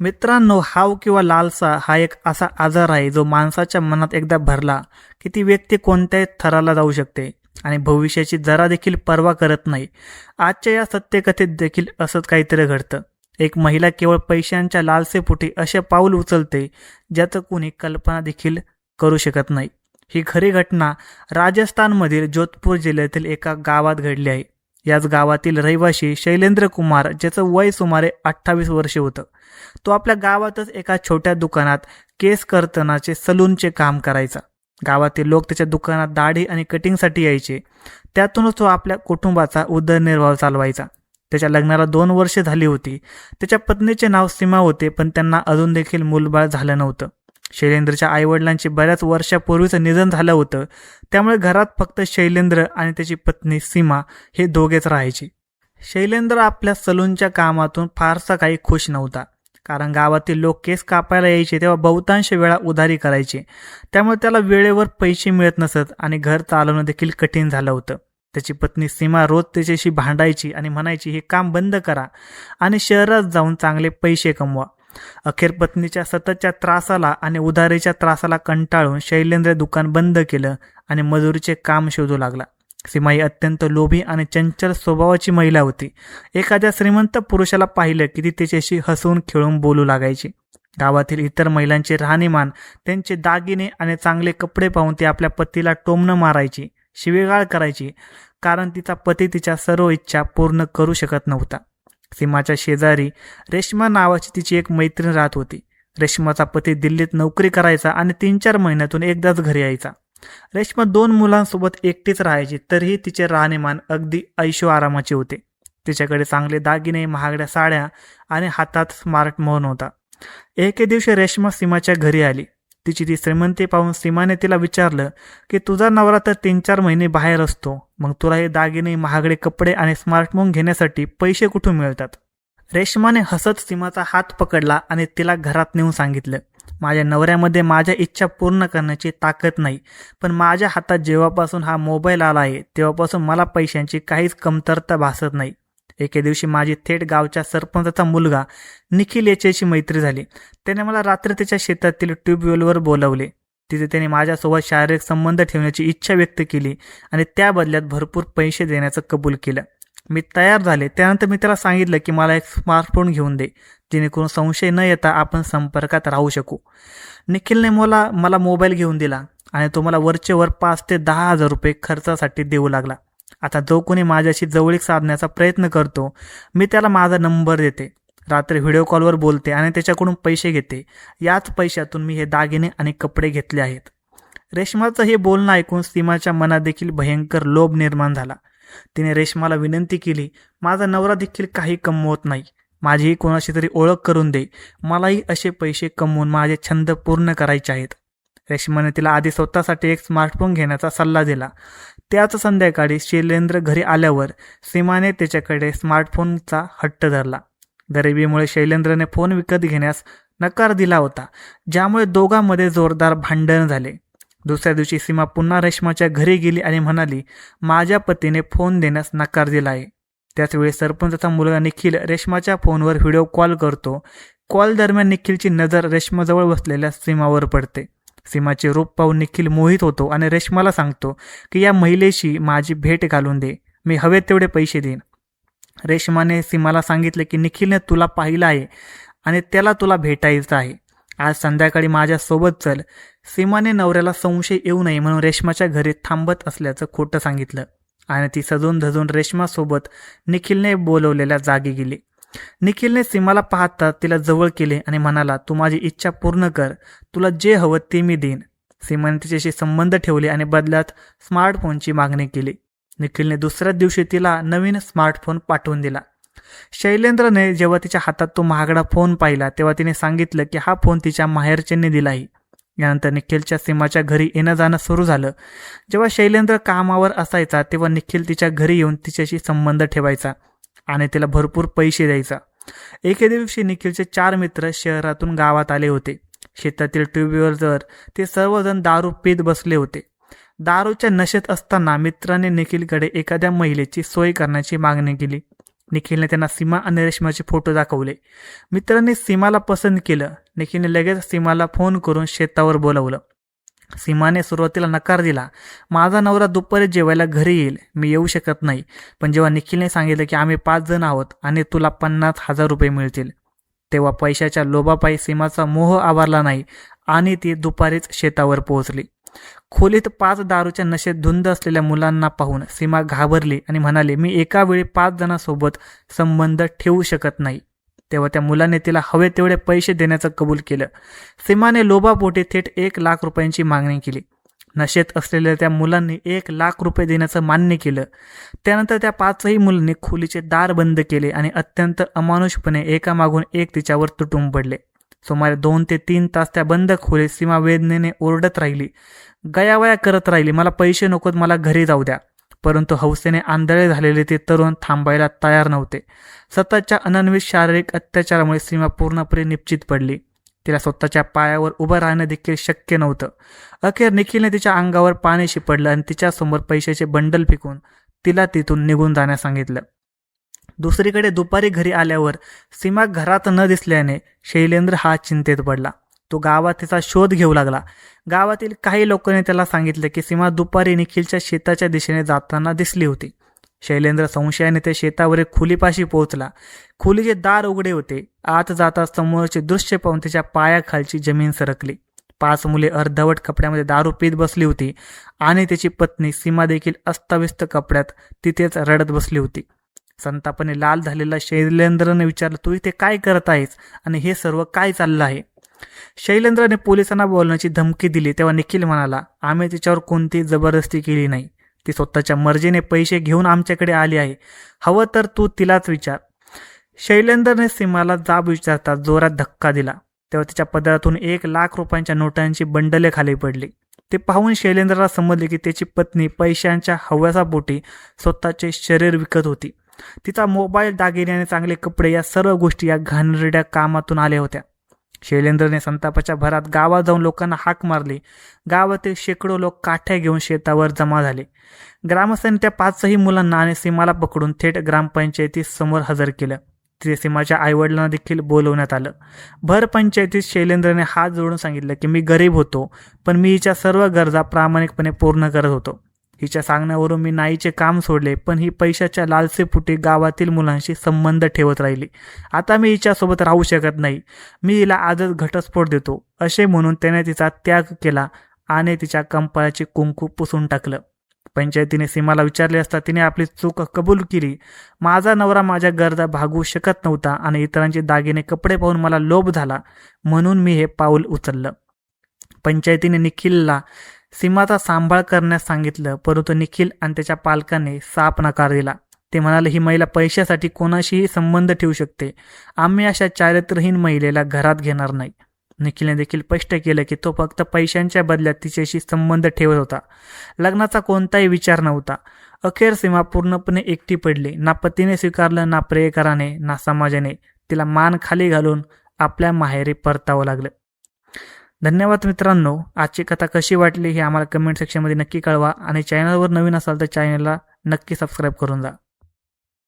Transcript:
मित्रांनो, हाव किंवा लालसा हा एक असा आजार आहे जो माणसाच्या मनात एकदा भरला की ती व्यक्ती कोणत्याही थराला जाऊ शकते आणि भविष्याची जरा देखील पर्वा करत नाही. आजच्या या सत्यकथेत देखील असंच काहीतरी घडतं. एक महिला केवळ पैशांच्या लालसेपोटी असे पाऊल उचलते ज्याचं कुणी कल्पना देखील करू शकत नाही. ही खरी घटना राजस्थानमधील जोधपूर जिल्ह्यातील एका गावात घडली आहे. याच गावातील रहिवासी शैलेंद्र कुमार, ज्याचं वय सुमारे 28 वर्षे होतं. तो आपल्या गावातच एका छोट्या दुकानात केस कर्तनाचे सलूनचे काम करायचा. गावातील लोक त्याच्या दुकानात दाढी आणि कटिंगसाठी यायचे. त्यातूनच तो आपल्या कुटुंबाचा उदरनिर्वाह चालवायचा. त्याच्या लग्नाला 2 वर्ष झाली होती. त्याच्या पत्नीचे नाव सीमा होते, पण त्यांना अजून देखील मूलबाळ झालं नव्हतं. शैलेंद्रच्या आईवडिलांचे बऱ्याच वर्षापूर्वीचं निधन झालं होतं. त्यामुळे घरात फक्त शैलेंद्र आणि त्याची पत्नी सीमा हे दोघेच राहायचे. शैलेंद्र आपल्या सलूनच्या कामातून फारसा काही खुश नव्हता, कारण गावातील लोक केस कापायला यायचे तेव्हा बहुतांश वेळा उधारी करायचे. त्यामुळे त्याला वेळेवर पैसे मिळत नसत आणि घर चालवणं देखील कठीण झालं होतं. त्याची पत्नी सीमा रोज त्याच्याशी भांडायची आणि म्हणायची, हे काम बंद करा आणि शहरात जाऊन चांगले पैसे कमवा. अखेर पत्नीच्या सततच्या त्रासाला आणि उधारीच्या त्रासाला कंटाळून शैलेंद्र दुकान बंद केलं आणि मजुरीचे काम शोधू लागला. सीमा ही अत्यंत लोभी आणि चंचल स्वभावाची महिला होती. एखाद्या श्रीमंत पुरुषाला पाहिलं की ती त्याच्याशी हसून खेळून बोलू लागायची. गावातील इतर महिलांचे राहणीमान, त्यांचे दागिने आणि चांगले कपडे पाहून ती आपल्या पतीला टोमणं मारायची, शिवीगाळ करायची, कारण तिचा पती तिच्या सर्व इच्छा पूर्ण करू शकत नव्हता. सीमाच्या शेजारी रेश्मा नावाची तिची एक मैत्रीण राहत होती. रेश्माचा पती दिल्लीत नोकरी करायचा आणि 3-4 महिन्यातून एकदाच घरी यायचा. रेश्मा 2 मुलांसोबत एकटीच राहायची, तरीही तिचे राहणीमान अगदी ऐशो आरामाचे होते. तिच्याकडे चांगले दागिने, महागड्या साड्या आणि हातात स्मार्टफोन होता. एके दिवशी रेश्मा सीमाच्या घरी आली. तिची ती श्रीमंती पाहून सीमाने तिला विचारलं की तुझा नवरा तर 3-4 महिने बाहेर असतो, मग तुला हे दागिने, महागडे कपडे आणि स्मार्टफोन घेण्यासाठी पैसे कुठून मिळतात? रेश्माने हसत सीमाचा हात पकडला आणि तिला घरात नेऊन सांगितलं, माझ्या नवऱ्यामध्ये माझ्या इच्छा पूर्ण करण्याची ताकद नाही, पण माझ्या हातात जेव्हापासून हा मोबाईल आला आहे तेव्हापासून मला पैशांची काहीच कमतरता भासत नाही. एके दिवशी माझी थेट गावच्या सरपंचाचा मुलगा निखिल याच्याशी मैत्री झाली. त्याने मला रात्री त्याच्या शेतातील ट्यूबवेलवर बोलावले. तिथे त्याने माझ्यासोबत शारीरिक संबंध ठेवण्याची इच्छा व्यक्त केली आणि त्या बदल्यात भरपूर पैसे देण्याचं कबूल केलं. मी तयार झाले. त्यानंतर मी त्याला सांगितलं की मला एक स्मार्टफोन घेऊन दे, जेणेकरून संशय न येता आपण संपर्कात राहू शकू. निखिलने मला मोबाईल घेऊन दिला आणि तो मला वरचे वर 5,000 ते 10,000 रुपये खर्चासाठी देऊ लागला. आता जो कोणी माझ्याशी जवळीक साधण्याचा प्रयत्न करतो, मी त्याला माझा नंबर देते, रात्री व्हिडिओ कॉलवर बोलते आणि त्याच्याकडून पैसे घेते. याच पैशातून मी हे दागिने आणि कपडे घेतले आहेत. रेश्माचं हे बोलणं ऐकून सीमाच्या मनात देखील भयंकर लोभ निर्माण झाला. तिने रेश्माला विनंती केली, माझा नवरा देखील काही कमवत नाही, माझीही कोणाशी तरी ओळख करून दे, मलाही असे पैसे कमवून माझे छंद पूर्ण करायचे आहेत. रेश्माने तिला आधी स्वतःसाठी एक स्मार्टफोन घेण्याचा सल्ला दिला. त्याच संध्याकाळी शैलेंद्र घरी आल्यावर सीमाने त्याच्याकडे स्मार्टफोनचा हट्ट धरला. गरिबीमुळे शैलेंद्रने फोन विकत घेण्यास नकार दिला होता, ज्यामुळे दोघांमध्ये जोरदार भांडण झाले. दुसऱ्या दिवशी सीमा पुन्हा रेश्माच्या घरी गेली आणि म्हणाली, माझ्या पतीने फोन देण्यास नकार दिला आहे. त्याचवेळी सरपंचाचा मुलगा निखिल रेश्माच्या फोनवर व्हिडिओ कॉल करतो. कॉल दरम्यान निखिलची नजर रेश्माजवळ बसलेल्या सीमावर पडते. सीमाचे रूप पाहून निखिल मोहित होतो आणि रेश्माला सांगतो की या महिलेशी माझी भेट घालून दे, मी हवे तेवढे पैसे देईन. रेश्माने सीमाला सांगितले की निखिलने तुला पाहिलं आहे आणि त्याला तुला भेटायचं आहे. आज संध्याकाळी माझ्यासोबत चल. सीमाने नवऱ्याला संशय येऊ नये म्हणून रेश्माच्या घरी थांबत असल्याचं खोटं सांगितलं आणि ती सजून धजून रेश्मासोबत निखिलने बोलवलेल्या जागी गेली. निखिलने सीमाला पाहता तिला जवळ केले आणि म्हणाला, तू माझी इच्छा पूर्ण कर, तुला जे हवं ते मी देईन. सीमाने तिच्याशी संबंध ठेवले आणि बदल्यात स्मार्टफोनची मागणी केली. निखिलने दुसऱ्याच दिवशी तिला नवीन स्मार्टफोन पाठवून दिला. शैलेंद्रने जेव्हा तिच्या हातात तो महागडा फोन पाहिला तेव्हा तिने सांगितलं की हा फोन तिच्या माहेरच्यांनी दिला आहे. यानंतर निखिलच्या सीमाच्या घरी येणं जाणं सुरू झालं. जेव्हा शैलेंद्र कामावर असायचा तेव्हा निखिल तिच्या घरी येऊन तिच्याशी संबंध ठेवायचा आणि तिला भरपूर पैसे द्यायचा. एके दिवशी निखिलचे 4 मित्र शहरातून गावात आले होते. शेतातील ट्यूबवेलवर ते सर्वजण दारू पीत बसले होते. दारूच्या नशेत असताना मित्राने निखिलकडे एखाद्या महिलेची सोय करण्याची मागणी केली. निखिलने त्यांना सीमा आणि रेश्माचे फोटो दाखवले. मित्रांनी सीमाला पसंत केलं. निखिलने लगेच सीमाला फोन करून शेतावर बोलावलं. सीमाने सुरुवातीला नकार दिला. माझा नवरा दुपारी जेवायला घरी येईल, मी येऊ शकत नाही. पण जेव्हा निखिलने सांगितलं की आम्ही 5 जण आहोत आणि तुला 50,000 रुपये मिळतील, तेव्हा पैशाच्या लोभापायी सीमाचा मोह आवारला नाही आणि ती दुपारीच शेतावर पोहोचली. खोलीत 5 दारूच्या नशेत धुंद असलेल्या मुलांना पाहून सीमा घाबरली आणि म्हणाली, मी एका वेळी 5 जणांसोबत संबंध ठेवू शकत नाही. तेव्हा त्या मुलाने तिला हवे तेवढे पैसे देण्याचं कबूल केलं. सीमाने लोभापोटी थेट 1,00,000 रुपयांची मागणी केली. नशेत असलेल्या त्या मुलांनी 1,00,000 रुपये देण्याचं मान्य केलं. त्यानंतर त्या 5ही मुलांनी खोलीचे दार बंद केले आणि अत्यंत अमानुषपणे एकामागून एक तिच्यावर तुटून पडले. सुमारे 2 ते 3 तास त्या बंद खोलीत सीमा वेदनेने ओरडत राहिली, गयावया करत राहिली, मला पैसे नकोत, मला घरी जाऊ द्या. परंतु हौसेने आंधळे झालेले ते तरुण थांबायला तयार नव्हते. सततच्या अनन्वित शारीरिक अत्याचारामुळे सीमा पूर्णपणे निश्चित पडली. तिला स्वतःच्या पायावर उभं राहणं देखील शक्य नव्हतं. अखेर निखिलने तिच्या अंगावर पाणी शिपडलं आणि तिच्यासमोर पैशाचे बंडल फेकून तिला तिथून निघून जाण्यास सांगितलं. दुसरीकडे दुपारी घरी आल्यावर सीमा घरात न दिसल्याने शैलेंद्र हा चिंतेत पडला. तो गावात तिचा शोध घेऊ लागला. गावातील काही लोकांनी त्याला सांगितले की सीमा दुपारी निखिलच्या शेताच्या दिशेने जाताना दिसली होती. शैलेंद्र संशयाने त्या शेतावरील खोलीपाशी पोहोचला. खोलीचे दार उघडे होते. आत जाता समोरचे दृश्य पाहून त्याच्या पायाखालची जमीन सरकली. 5 मुले अर्धवट कपड्यामध्ये दारू पीत बसली होती आणि त्याची पत्नी सीमा देखील अस्ताव्यस्त कपड्यात तिथेच रडत बसली होती. संतापाने लाल झालेला शैलेंद्रने विचारलं, तू इथे काय करत आहेस आणि हे सर्व काय चाललं आहे? शैलेंद्रने पोलिसांना बोलण्याची धमकी दिली. तेव्हा निखिल म्हणाला, आम्ही तिच्यावर कोणतीही जबरदस्ती केली नाही. ती स्वतःच्या मर्जीने पैसे घेऊन आमच्याकडे आली आहे. हवं तर तू तिलाच विचार. शैलेंद्रने सीमाला जाब विचारता जोरात धक्का दिला. तेव्हा तिच्या पदरातून 1,00,000 रुपयांच्या नोटांची बंडले खाली पडली. ते पाहून शैलेंद्रला समजले की त्याची पत्नी पैशांच्या हव्यासापोटी स्वतःचे शरीर विकत होती. तिचा मोबाईल, दागिने आणि चांगले कपडे या सर्व गोष्टी या घाणेरड्या कामातून आल्या होत्या. शैलेंद्रने संतापाच्या भरात गावात जाऊन लोकांना हाक मारली. गावातील शेकडो लोक काठ्या घेऊन शेतावर जमा झाले. ग्रामस्थांनी त्या 5ही मुलांना आणि सीमाला पकडून थेट ग्रामपंचायतीसमोर हजर केलं. तिथे सीमाच्या आईवडिलांना देखील बोलवण्यात आलं. भर पंचायतीत शैलेंद्रने हात जोडून सांगितलं की मी गरीब होतो, पण मी हिच्या सर्व गरजा प्रामाणिकपणे पूर्ण करत होतो. हिच्या सांगण्यावरून मी नाईचे काम सोडले, पण ही पैशाच्या लालसेपोटी गावातील मुलांशी संबंध ठेवत राहिली. आता मी हिच्यासोबत राहू शकत नाही. मी हिला आजच घटस्फोट देतो, असे म्हणून त्याने तिचा त्याग केला आणि तिच्या कंपाळाचे कुंकू पुसून टाकलं. पंचायतीने सीमाला विचारले असता तिने आपली चूक कबूल केली. माझा नवरा माझ्या गरजा भागवू शकत नव्हता आणि इतरांचे दागिने कपडे पाहून मला लोभ झाला, म्हणून मी हे पाऊल उचललं. पंचायतीने निखिलला सीमाचा सांभाळ करण्यास सांगितलं, परंतु निखिल आणि त्याच्या पालकांनी साफ नकार दिला. ते म्हणाले, ही महिला पैशासाठी कोणाशीही संबंध ठेवू शकते. आम्ही अशा चारित्र्यहीन महिलेला घरात घेणार नाही. निखिलने देखील स्पष्ट केलं की तो फक्त पैशांच्या बदल्यात तिच्याशी संबंध ठेवत होता. लग्नाचा कोणताही विचार नव्हता. अखेर सीमा पूर्णपणे एकटी पडली. ना पतीने स्वीकारलं, ना प्रियकराने, ना समाजाने. तिला मान खाली घालून आपल्या माहेरी परतावं लागलं. धन्यवाद मित्रांनो. आजची कथा कशी वाटली हे आम्हाला कमेंट सेक्शनमध्ये नक्की कळवा आणि चॅनलवर नवीन असाल तर चॅनलला नक्की सबस्क्राईब करून जा.